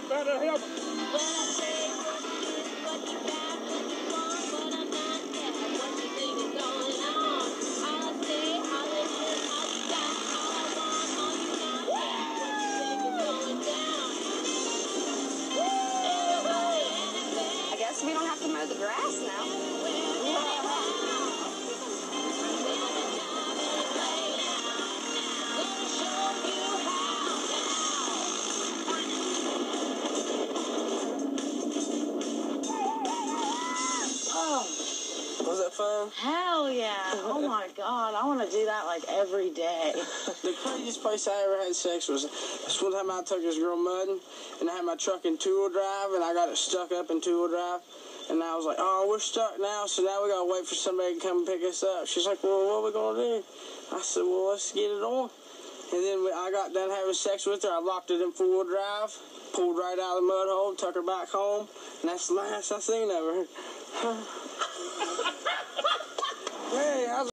better help. I guess we don't have to mow the grass now. Was that fun? Hell yeah. Oh my God. I want to do that like every day. The craziest place I ever had sex was this one time I took this girl mudding, and I had my truck in two-wheel drive, and I got it stuck up in two-wheel drive. And I was like, oh, we're stuck now, so now we got to wait for somebody to come pick us up. She's like, well, what are we going to do? I said, well, let's get it on. And then I got done having sex with her. I locked it in four-wheel drive, pulled right out of the mud hole, took her back home, and that's the last I seen of her. Hey, how's